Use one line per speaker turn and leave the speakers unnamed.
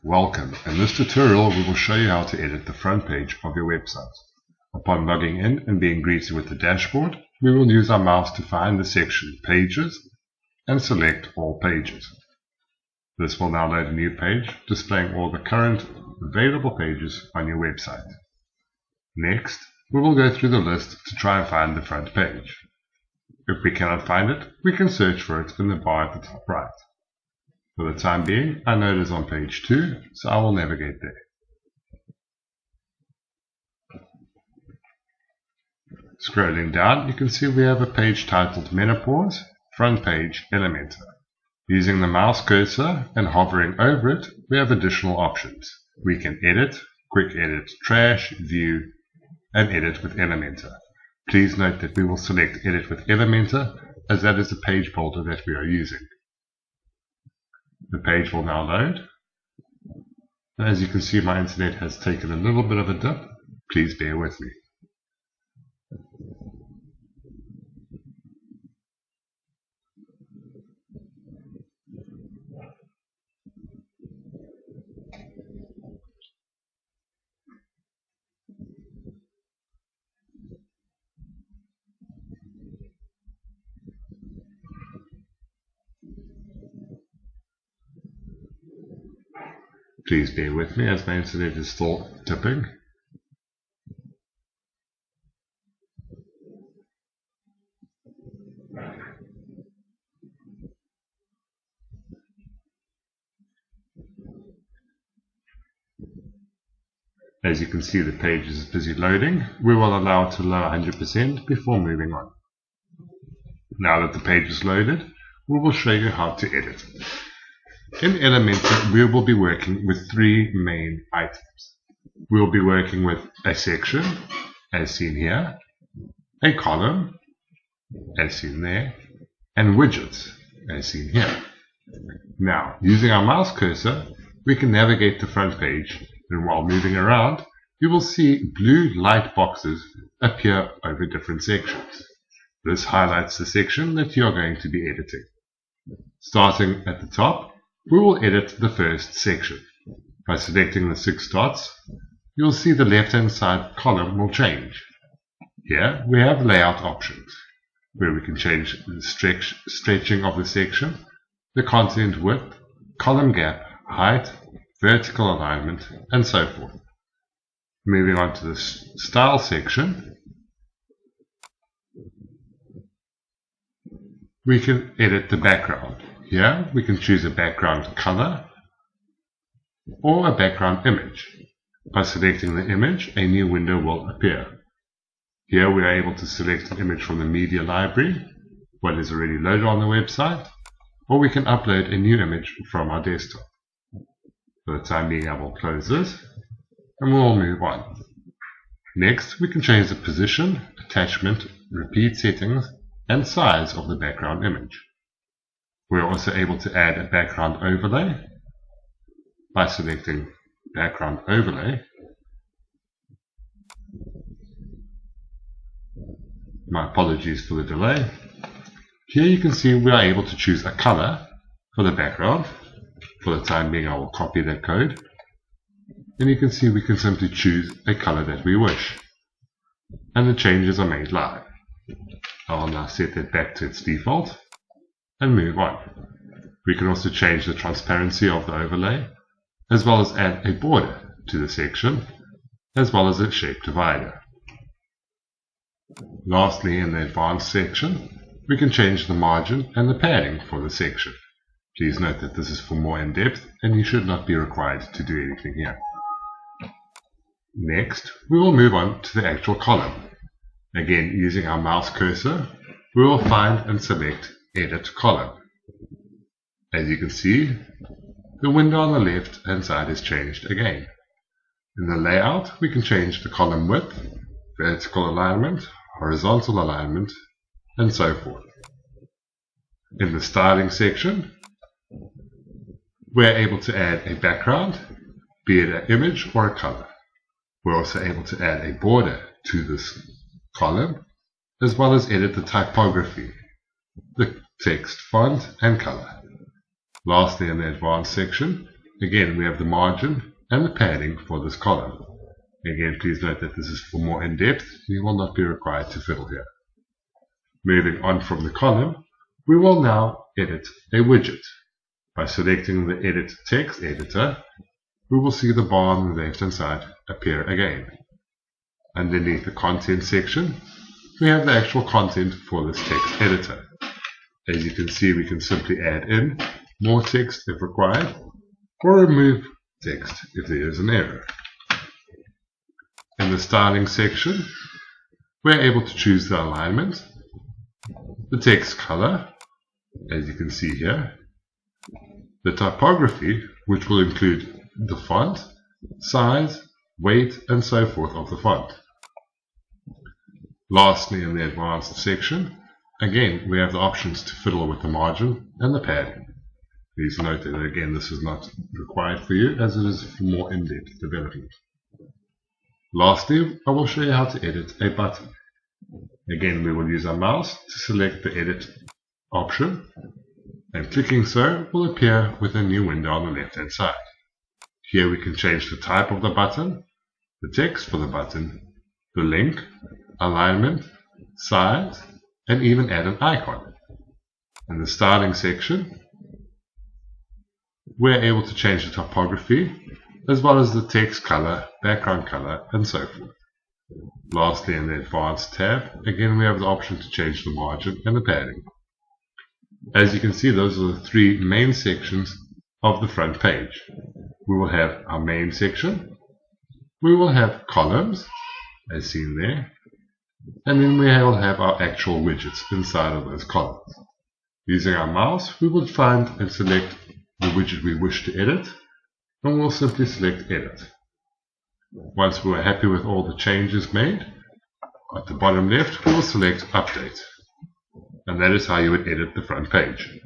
Welcome. In this tutorial we will show you how to edit the front page of your website. Upon logging in and being greeted with the dashboard, we will use our mouse to find the section Pages and select All Pages. This will now load a new page displaying all the current available pages on your website. Next, we will go through the list to try and find the front page. If we cannot find it, we can search for it in the bar at the top right. For the time being, I know it is on page 2, so I will navigate there. Scrolling down, you can see we have a page titled Menopause, Front Page, Elementor. Using the mouse cursor and hovering over it, we have additional options. We can edit, quick edit, trash, view, and edit with Elementor. Please note that we will select Edit with Elementor, as that is the page builder that we are using. The page will now load. As you can see, my internet has taken a little bit of a dip. Please bear with me. Please bear with me as my internet is still dipping. As you can see, the page is busy loading. We will allow it to load 100% before moving on. Now that the page is loaded, we will show you how to edit. In Elementor, we will be working with 3 main items. We will be working with a section, as seen here, a column, as seen there, and widgets, as seen here. Now, using our mouse cursor, we can navigate the front page, and while moving around, you will see blue light boxes appear over different sections. This highlights the section that you are going to be editing. Starting at the top, we will edit the first section. By selecting the 6 dots, you will see the left-hand side column will change. Here we have layout options, where we can change the stretching of the section, the content width, column gap, height, vertical alignment, and so forth. Moving on to the style section, we can edit the background. Here we can choose a background color or a background image. By selecting the image, a new window will appear. Here we are able to select an image from the media library, what is already loaded on the website, or we can upload a new image from our desktop. For the time being, I will close this and we'll move on. Next, we can change the position, attachment, repeat settings, and size of the background image. We are also able to add a background overlay. By selecting background overlay, my apologies for the delay. Here you can see we are able to choose a color for the background. For the time being, I will copy that code. And you can see we can simply choose a color that we wish. And the changes are made live. I will now set that back to its default and move on. We can also change the transparency of the overlay, as well as add a border to the section, as well as a shape divider. Lastly, in the advanced section, we can change the margin and the padding for the section. Please note that this is for more in-depth, and you should not be required to do anything here. Next, we will move on to the actual column. Again, using our mouse cursor, we will find and select Edit Column. As you can see, the window on the left-hand side has changed again. In the layout, we can change the column width, vertical alignment, horizontal alignment, and so forth. In the styling section, we're able to add a background, be it an image or a color. We're also able to add a border to this column, as well as edit the typography, the text, font, and color. Lastly, in the advanced section, again we have the margin and the padding for this column. Again, please note that this is for more in-depth. You will not be required to fiddle here. Moving on from the column, we will now edit a widget. By selecting the Edit Text Editor, we will see the bar on the left-hand side appear again. Underneath the Content section, we have the actual content for this text editor. As you can see, we can simply add in more text if required, or remove text if there is an error. In the Styling section, we are able to choose the alignment, the text color, as you can see here, the typography, which will include the font, size, weight, and so forth of the font. Lastly, in the Advanced section, again, we have the options to fiddle with the margin and the padding. Please note that again, this is not required for you, as it is for more in-depth development. Lastly, I will show you how to edit a button. Again, we will use our mouse to select the Edit option, and clicking so will appear with a new window on the left-hand side. Here we can change the type of the button, the text for the button, the link, alignment, size, and even add an icon. In the Styling section, we're able to change the typography as well as the text color, background color, and so forth. Lastly, in the Advanced tab, again we have the option to change the margin and the padding. As you can see, those are the three main sections of the front page. We will have our main section, we will have columns, as seen there, and then we will have our actual widgets inside of those columns. Using our mouse, we will find and select the widget we wish to edit, and we'll simply select Edit. Once we are happy with all the changes made, at the bottom left we will select Update, and that is how you would edit the front page.